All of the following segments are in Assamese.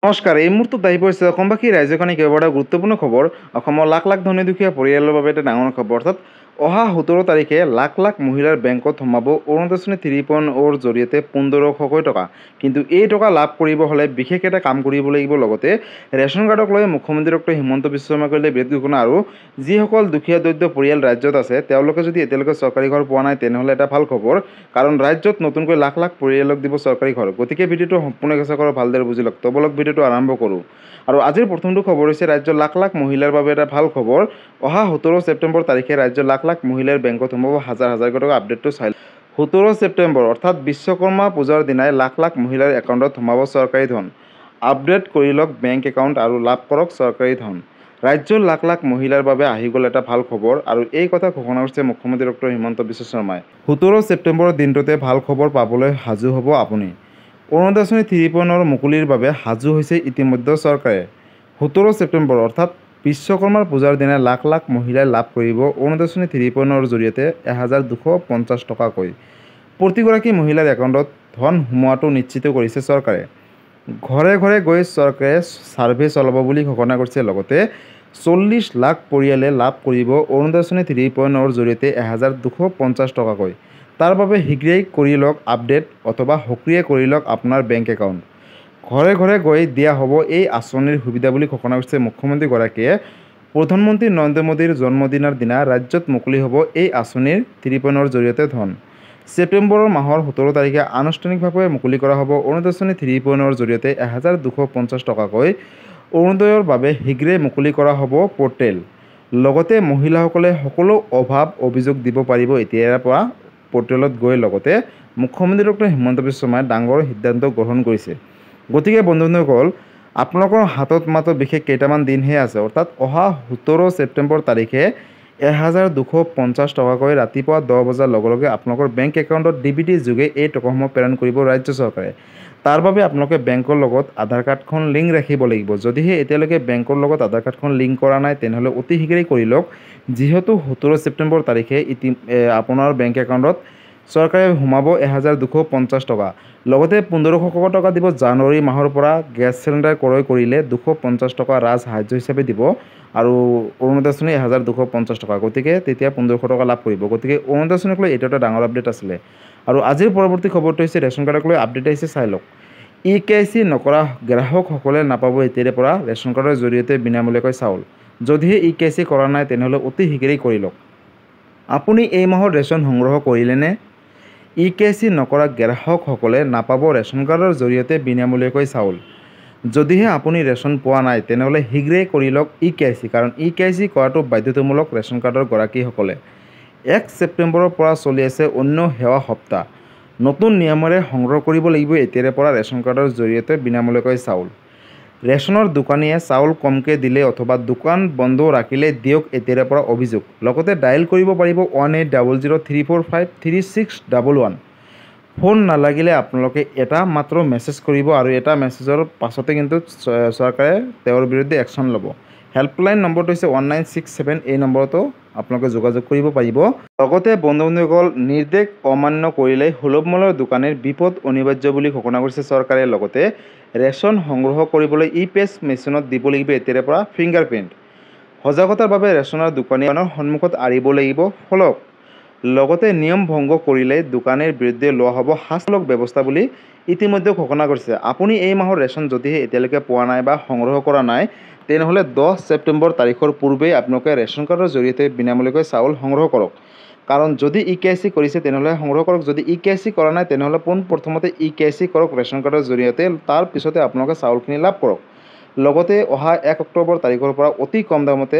নমস্কাৰ। এই মুহূৰ্তত আহি পৰিছে অসমবাসী ৰাইজৰ কেইবাটাও এটা গুৰুত্বপূৰ্ণ খবৰ। অসমৰ লাখ লাখ ধনী দুখীয়া পৰিয়ালৰ বাবে এটা ডাঙৰ খবৰ। অৰ্থাৎ অহা 17 তাৰিখে লাখ লাখ মহিলাৰ বেংকত সোমাব অৰুণোদয় 3.0ৰ জৰিয়তে 1500 টকা। কিন্তু এই টকা লাভ কৰিব হ'লে বিশেষ এটা কাম কৰিব লাগিব। লগতে ৰেচন কাৰ্ডক লৈ মুখ্যমন্ত্ৰী ডক্টৰ হিমন্ত বিশ্ব শৰ্মাই কৰিলে বিৰাট ঘোষণা। আৰু যিসকল দুখীয়া দৰিদ্ৰ পৰিয়াল ৰাজ্যত আছে তেওঁলোকে যদি এতিয়ালৈকে চৰকাৰী ঘৰ পোৱা নাই তেনেহ'লে এটা ভাল খবৰ, কাৰণ ৰাজ্যত নতুনকৈ লাখ লাখ পৰিয়ালক দিব চৰকাৰী ঘৰ। গতিকে ভিডিঅ'টো সম্পূৰ্ণ চেষ্টা কৰক, ভালদৰে বুজি লওক। তবলক ভিডিঅ'টো আৰম্ভ কৰোঁ। আৰু আজিৰ প্ৰথমটো খবৰ হৈছে ৰাজ্যৰ লাখ লাখ মহিলাৰ বাবে এটা ভাল খবৰ। অহা 17 ছেপ্টেম্বৰ তাৰিখে ৰাজ্যৰ লাখ লাখ মহিলাৰ বেংকত সোমাব হাজাৰ হাজাৰকৈ টকা। আপডেটটো চাই 17 ছেপ্টেম্বৰ অৰ্থাৎ বিশ্বকৰ্মা পূজাৰ দিনাই লাখ লাখ মহিলাৰ একাউণ্টত সোমাব চৰকাৰী ধন। আপডেট কৰি লওক বেংক একাউণ্ট আৰু লাভ কৰক চৰকাৰী ধন। ৰাজ্যৰ লাখ লাখ মহিলাৰ বাবে আহি গ'ল এটা ভাল খবৰ, আৰু এই কথা ঘোষণা কৰিছে মুখ্যমন্ত্ৰী ডক্টৰ হিমন্ত বিশ্ব শৰ্মাই। 17 ছেপ্টেম্বৰৰ দিনটোতে ভাল খবৰ পাবলৈ সাজু হ'ব আপুনি। অৰুণোদয় 3.0ৰ মুকলিৰ বাবে সাজু হৈছে ইতিমধ্যে চৰকাৰে। 17 ছেপ্টেম্বৰ অৰ্থাৎ বিশ্বকৰ্মাৰ পূজাৰ দিনা লাখ লাখ মহিলাই লাভ কৰিব অৰুণোদয় 3.0ৰ জৰিয়তে 1250 টকাকৈ। প্ৰতিগৰাকী মহিলাৰ একাউণ্টত ধন সোমোৱাটো নিশ্চিত কৰিছে চৰকাৰে। ঘৰে ঘৰে গৈ চৰকাৰে ছাৰ্ভে চলাব বুলি ঘোষণা কৰিছে। লগতে 40 লাখ পৰিয়ালে লাভ কৰিব অৰুণোদয় 3.0ৰ জৰিয়তে 1250 টকাকৈ। তাৰ বাবে শীঘ্ৰেই কৰি লওক আপডেট অথবা সক্ৰিয় কৰি লওক আপোনাৰ বেংক একাউণ্ট। ঘৰে ঘৰে গৈ দিয়া হ'ব এই আঁচনিৰ সুবিধা বুলি ঘোষণা কৰিছে মুখ্যমন্ত্ৰীগৰাকীয়ে। প্ৰধানমন্ত্ৰী নৰেন্দ্ৰ মোদীৰ জন্মদিনৰ দিনা ৰাজ্যত মুকলি হ'ব এই আঁচনিৰ 3.0ৰ জৰিয়তে ধন। ছেপ্টেম্বৰ মাহৰ 17 তাৰিখে আনুষ্ঠানিকভাৱে মুকলি কৰা হ'ব অৰুণোদয় 3.0ৰ জৰিয়তে 1250 টকাকৈ। অৰুণোদয়ৰ বাবে শীঘ্ৰেই মুকলি কৰা হ'ব পৰ্টেল। লগতে মহিলাসকলে সকলো অভাৱ অভিযোগ দিব পাৰিব এতিয়াৰ পৰা পৰ্টেলত গৈ। লগতে মুখ্যমন্ত্ৰী ডক্টৰ হিমন্ত বিশ্ব শৰ্মাই ডাঙৰ সিদ্ধান্ত গ্ৰহণ কৰিছে। গতিকে বন্ধুসকল, আপোনালোকৰ হাতত মাত্ৰ বিশেষ কেইটামান দিনহে আছে। অৰ্থাৎ অহা 17 ছেপ্টেম্বৰ তাৰিখে 1250 টকাকৈ ৰাতিপুৱা 10 বজাৰ লগে লগে আপোনালোকৰ বেংক একাউণ্টত DBT যোগে এই টকাসমূহ প্ৰেৰণ কৰিব ৰাজ্য চৰকাৰে। তাৰ বাবে আপোনালোকে বেংকৰ লগত আধাৰ কাৰ্ডখন লিংক ৰাখিব লাগিব। যদিহে এতিয়ালৈকে বেংকৰ লগত আধাৰ কাৰ্ডখন লিংক কৰা নাই তেনেহ'লে অতি শীঘ্ৰেই কৰি লওক, যিহেতু 17 ছেপ্টেম্বৰ তাৰিখে আপোনাৰ বেংক একাউণ্টত চৰকাৰে সোমাব 1250 টকা। লগতে 1500 টকা দিব জানুৱাৰী মাহৰ পৰা। গেছ চিলিণ্ডাৰ ক্ৰয় কৰিলে 250 টকা ৰাজ সাহায্য হিচাপে দিব, আৰু অৰুণোদয় 1250 টকা। গতিকে তেতিয়া 1500 টকা লাভ কৰিব। গতিকে অৰুণোদয় লৈ এইটো এটা ডাঙৰ আপডেট আছিলে। আৰু আজিৰ পৰৱৰ্তী খবৰটো হৈছে ৰেচন কাৰ্ডক লৈ আপডেট আহিছে, চাই লওক। EKYC নকৰা গ্ৰাহকসকলে নাপাব এতিয়াৰে পৰা ৰেচন কাৰ্ডৰ জৰিয়তে বিনামূলীয়াকৈ চাউল। যদিহে EKYC কৰা নাই তেনেহ'লে অতি শীঘ্ৰেই কৰি লওক। আপুনি এই মাহৰ ৰেচন সংগ্ৰহ কৰিলেনে? EKYC নকৰা গ্ৰাহকসকলে নাপাব ৰেচন কাৰ্ডৰ জৰিয়তে বিনামূলীয়াকৈ চাউল। যদিহে আপুনি ৰেচন পোৱা নাই তেনেহ'লে শীঘ্ৰেই কৰি লওক EKYC, কাৰণ EKYC কৰাটো বাধ্যতামূলক ৰেচন কাৰ্ডৰ গৰাকীসকলে। 1 ছেপ্টেম্বৰৰ পৰা চলি আছে অন্য সেৱা সপ্তাহ। নতুন নিয়মেৰে সংগ্ৰহ কৰিব লাগিব এতিয়াৰে পৰা ৰেচন কাৰ্ডৰ জৰিয়তে বিনামূলীয়াকৈ চাউল। ৰেচনৰ দোকানীয়ে চাউল কমকৈ দিলে অথবা দোকান বন্ধ ৰাখিলে দিয়ক এতিয়াৰে পৰা অভিযোগ। লগতে ডায়েল কৰিব পাৰিব 1800-345-3611। ফোন নালাগিলে আপোনালোকে এটা মাত্ৰ মেছেজ কৰিব, আৰু এটা মেছেজৰ পাছতে কিন্তু চৰকাৰে তেওঁৰ বিৰুদ্ধে একশ্যন ল'ব। হেল্পলাইন নম্বৰটো হৈছে 1967। এই নম্বৰতো আপোনালোকে যোগাযোগ কৰিব পাৰিব। লগতে বন্ধুসকল, নিৰ্দেশ অমান্য কৰিলে সুলভ মূল্যৰ দোকানীৰ বিপদ অনিবাৰ্য বুলি ঘোষণা কৰিছে চৰকাৰে। লগতে ৰেচন সংগ্ৰহ কৰিবলৈ ইপেছ মেচিনত দিব লাগিব এতিয়াৰে পৰা ফিংগাৰপ্ৰিণ্ট। সজাগতাৰ বাবে ৰেচনৰ দোকানীৰ সন্মুখত আঁৰিব লাগিব ফলক। লগতে নিয়ম ভংগ কৰিলে দোকানীৰ বিৰুদ্ধে লোৱা হ'ব শাস্তিমূলক ব্যৱস্থা বুলি ইতিমধ্যে ঘোষণা কৰিছে। আপুনি এই মাহৰ ৰেচন যদিহে এতিয়ালৈকে পোৱা নাই বা সংগ্ৰহ কৰা নাই তেনেহ'লে 10 ছেপ্টেম্বৰ তাৰিখৰ পূৰ্বেই আপোনালোকে ৰেচন কাৰ্ডৰ জৰিয়তে বিনামূলীয়াকৈ চাউল সংগ্ৰহ কৰক। কাৰণ যদি EKYC কৰিছে তেনেহ'লে সংগ্ৰহ কৰক, যদি EKYC কৰা নাই তেনেহ'লে পোনপ্ৰথমতে EKYC কৰক ৰেচন কাৰ্ডৰ জৰিয়তে, তাৰ পিছতে আপোনালোকে চাউলখিনি লাভ কৰক। লগতে অহা 1 অক্টোবৰ তাৰিখৰ পৰা অতি কম দামতে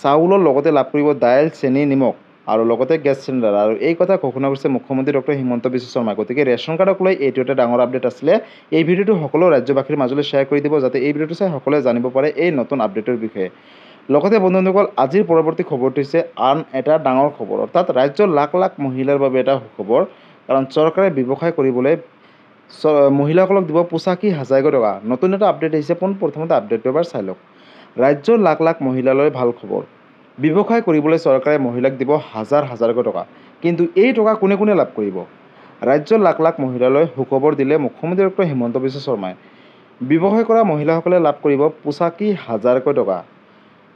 চাউলৰ লগতে লাভ কৰিব দাইল, চেনি, নিমখ আৰু লগতে গেছ চিলিণ্ডাৰ। আৰু এই কথা ঘোষণা কৰিছে মুখ্যমন্ত্ৰী ডক্টৰ হিমন্ত বিশ্ব শৰ্মাই। গতিকে ৰেচন কাৰ্ডক লৈ এইটো এটা ডাঙৰ আপডেট আছিলে। এই ভিডিঅ'টো সকলো ৰাজ্যবাসীৰ মাজলৈ শ্বেয়াৰ কৰি দিব, যাতে এই ভিডিঅ'টো চাই সকলোৱে জানিব পাৰে এই নতুন আপডেটৰ বিষয়ে। লগতে বন্ধুসকল, আজিৰ পৰৱৰ্তী খবৰটো হৈছে আন এটা ডাঙৰ খবৰ। অৰ্থাৎ ৰাজ্যৰ লাখ লাখ মহিলাৰ বাবে এটা খবৰ, কাৰণ চৰকাৰে ব্যৱসায় কৰিবলৈ মহিলাসকলক দিব 85,000 টকা। নতুন এটা আপডেট আহিছে, পোনপ্ৰথমতে আপডেটটো এবাৰ চাই লওক। ৰাজ্যৰ লাখ লাখ মহিলালৈ ভাল খবৰ। ব্যৱসায় কৰিবলৈ চৰকাৰে মহিলাক দিব হাজাৰ হাজাৰকৈ টকা। কিন্তু এই টকা কোনে কোনে লাভ কৰিব? ৰাজ্যৰ লাখ লাখ মহিলালৈ সুখবৰ দিলে মুখ্যমন্ত্ৰী ডক্টৰ হিমন্ত বিশ্ব শৰ্মাই। ব্যৱসায় কৰা মহিলাসকলে লাভ কৰিব পোচাকি 1000কৈ টকা।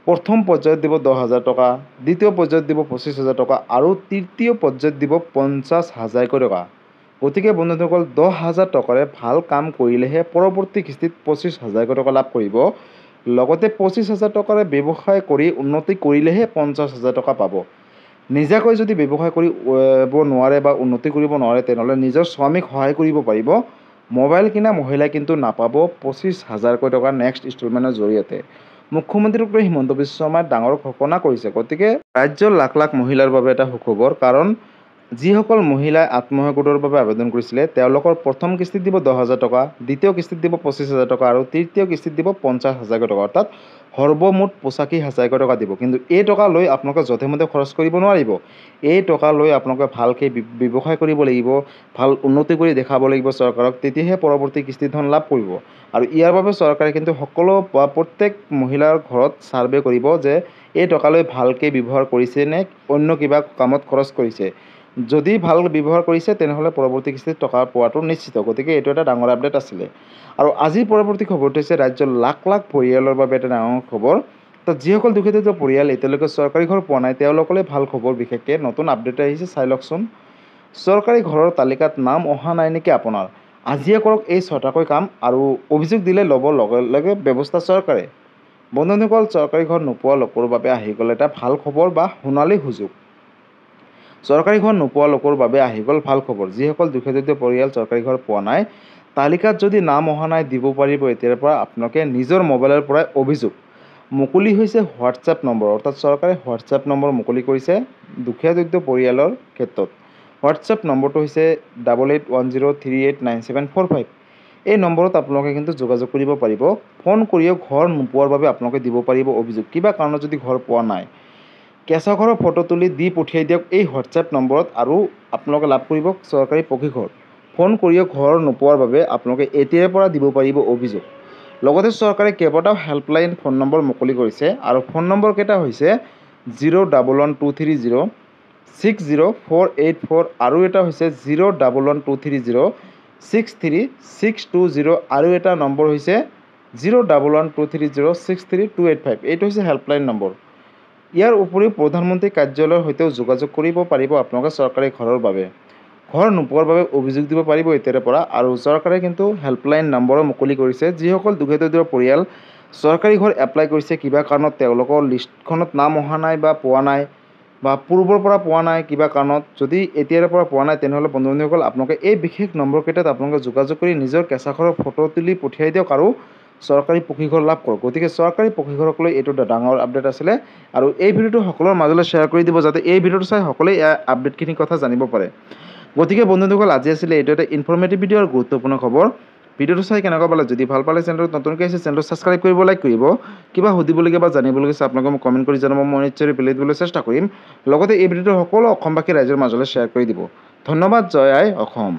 প্ৰথম পৰ্যায়ত দিব 10,000 টকা, দ্বিতীয় পৰ্যায়ত দিব 25,000 টকা আৰু তৃতীয় পৰ্যায়ত দিব 50,000কৈ টকা। গতিকে বন্ধুসকল 10,000 টকাৰে ভাল কাম কৰিলেহে পৰৱৰ্তী কিস্তিত 25,000কৈ টকা লাভ কৰিব। লগতে 25,000 টকাৰে ব্যৱসায় কৰি উন্নতি কৰিলেহে 50,000 টকা পাব। নিজাকৈ যদি ব্যৱসায় কৰিব নোৱাৰে বা উন্নতি কৰিব নোৱাৰে তেনেহ'লে নিজৰ স্বামীক সহায় কৰিব পাৰিব। মোবাইল কিনা মহিলাই কিন্তু নাপাব 25,000কৈ টকা নেক্সট ইনষ্টলমেণ্টৰ জৰিয়তে। মুখ্যমন্ত্ৰী ডক্টৰ হিমন্ত বিশ্ব শৰ্মাই ডাঙৰ ঘোষণা কৰিছে। গতিকে ৰাজ্যৰ লাখ লাখ মহিলাৰ বাবে এটা সুখবৰ, কাৰণ যিসকল মহিলাই আত্মসহায়ক গোটৰ বাবে আবেদন কৰিছিলে তেওঁলোকৰ প্ৰথম কিস্তিত দিব 10,000 টকা, দ্বিতীয় কিস্তিত দিব 25,000 টকা আৰু তৃতীয় কিস্তিত দিব 50,000 টকা, অৰ্থাৎ সৰ্বমুঠ 85,000 টকা দিব। কিন্তু এই টকা লৈ আপোনালোকে যধে মধে খৰচ কৰিব নোৱাৰিব। এই টকা লৈ আপোনালোকে ভালকৈ ব্যৱসায় কৰিব লাগিব, ভাল উন্নতি কৰি দেখাব লাগিব চৰকাৰক, তেতিয়াহে পৰৱৰ্তী কিস্তি ধন লাভ কৰিব। আৰু ইয়াৰ বাবে চৰকাৰে কিন্তু প্ৰত্যেক মহিলাৰ ঘৰত ছাৰ্ভে কৰিব যে এই টকা লৈ ভালকৈ ব্যৱহাৰ কৰিছে নে অন্য কিবা কামত খৰচ কৰিছে। যদি ভাল ব্যৱহাৰ কৰিছে তেনেহ'লে পৰৱৰ্তী কিস্তিত টকা পোৱাটো নিশ্চিত। গতিকে এইটো এটা ডাঙৰ আপডেট আছিলে। আৰু আজিৰ পৰৱৰ্তী খবৰটো হৈছে ৰাজ্যৰ লাখ লাখ পৰিয়ালৰ বাবে এটা ডাঙৰ খবৰ। তো যিসকল দুখীয়া পৰিয়াল এতিয়ালৈকে চৰকাৰী ঘৰ পোৱা নাই তেওঁলোকলৈ ভাল খবৰ, বিশেষকৈ নতুন আপডেট আহিছে, চাই লওকচোন। চৰকাৰী ঘৰৰ তালিকাত নাম অহা নাই নেকি আপোনাৰ? আজিয়ে কৰক এই 6টাকৈ কাম আৰু অভিযোগ দিলে ল'ব লগে লগে ব্যৱস্থা চৰকাৰে। বন্ধুসকল, চৰকাৰী ঘৰ নোপোৱা লোকৰ বাবে আহি গ'ল এটা ভাল খবৰ বা সোণালী সুযোগ। চৰকাৰী ঘৰ নোপোৱা লোকৰ বাবে আহি গ'ল ভাল খবৰ। যিসকল দুখীয়া পৰিয়াল চৰকাৰী ঘৰ পোৱা নাই, তালিকাত যদি নাম অহা নাই দিব পাৰিব এতিয়াৰ পৰা আপোনালোকে নিজৰ মোবাইলৰ পৰাই অভিযোগ। মুকলি হৈছে হোৱাটছএপ নম্বৰ, অৰ্থাৎ চৰকাৰে হোৱাটছএপ নম্বৰ মুকলি কৰিছে দুখীয়া পৰিয়ালৰ ক্ষেত্ৰত। হোৱাটছএপ নম্বৰটো হৈছে 8810389745। এই নম্বৰত আপোনালোকে কিন্তু যোগাযোগ কৰিব পাৰিব। ফোন কৰিও ঘৰ নোপোৱাৰ বাবে আপোনালোকে দিব পাৰিব অভিযোগ। কিবা কাৰণত যদি ঘৰ পোৱা নাই, কেঁচা ঘৰৰ ফটো তুলি দি পঠিয়াই দিয়ক এই হোৱাটছএপ নম্বৰত আৰু আপোনালোকে লাভ কৰিব চৰকাৰী পকী ঘৰ। ফোন কৰিও ঘৰ নোপোৱাৰ বাবে আপোনালোকে এতিয়াৰ পৰা দিব পাৰিব অভিযোগ। লগতে চৰকাৰে কেইবাটাও হেল্পলাইন ফোন নম্বৰ মুকলি কৰিছে আৰু ফোন নম্বৰকেইটা হৈছে 01123060484 আৰু এটা হৈছে 01123063620 আৰু এটা নম্বৰ হৈছে 01123063285। এইটো হৈছে হেল্পলাইন নম্বৰ। ইয়াৰ উপৰিও প্ৰধানমন্ত্ৰী কাৰ্যালয়ৰ সৈতেও যোগাযোগ কৰিব পাৰিব আপোনালোকে চৰকাৰী ঘৰৰ বাবে। ঘৰ নোপোৱাৰ বাবে অভিযোগ দিব পাৰিব এতিয়াৰ পৰা। আৰু চৰকাৰে কিন্তু হেল্পলাইন নম্বৰো মুকলি কৰিছে। যিসকল দুখীয়া পৰিয়াল চৰকাৰী ঘৰ এপ্লাই কৰিছে, কিবা কাৰণত তেওঁলোকৰ লিষ্টখনত নাম অহা নাই বা পোৱা নাই বা পূৰ্বৰ পৰা পোৱা নাই কিবা কাৰণত, যদি এতিয়াৰ পৰা পোৱা নাই তেনেহ'লে বন্ধুসকল আপোনালোকে এই বিশেষ নম্বৰকেইটাত আপোনালোকে যোগাযোগ কৰি নিজৰ কেঁচা ঘৰৰ ফটো তুলি পঠিয়াই দিয়ক আৰু চৰকাৰী পকী ঘৰ লাভ কৰক। গতিকে চৰকাৰী পকী ঘৰক লৈ এইটো ডাঙৰ আপডেট আছিলে আৰু এই ভিডিঅ'টো সকলোৰে মাজলৈ শ্বেয়াৰ কৰি দিব যাতে এই ভিডিঅ'টো চাই সকলোৱে এই আপডেটখিনিৰ কথা জানিব পাৰে। গতিকে বন্ধুসকল, আজি আছিলে এইটো এটা ইনফৰ্মেটিভ ভিডিঅ' আৰু গুৰুত্বপূৰ্ণ খবৰ। ভিডিঅ'টো চাই কেনেকুৱা পালে? যদি ভাল পালে চেনেলটো নতুনকৈ আহিছে চেনেলটো ছাবস্ক্ৰাইব কৰিব, লাইক কৰিব। কিবা সুধিবলগীয়া বা জানিবলগীয়া আছে আপোনালোকে মোক কমেণ্ট কৰি জনাব, মই নিশ্চয় ৰিপ্লাই দিবলৈ চেষ্টা কৰিম। লগতে এই ভিডিঅ'টো সকলো অসমবাসী ৰাইজৰ মাজলৈ শ্বেয়াৰ কৰি দিব। ধন্যবাদ। জয় আই অসম।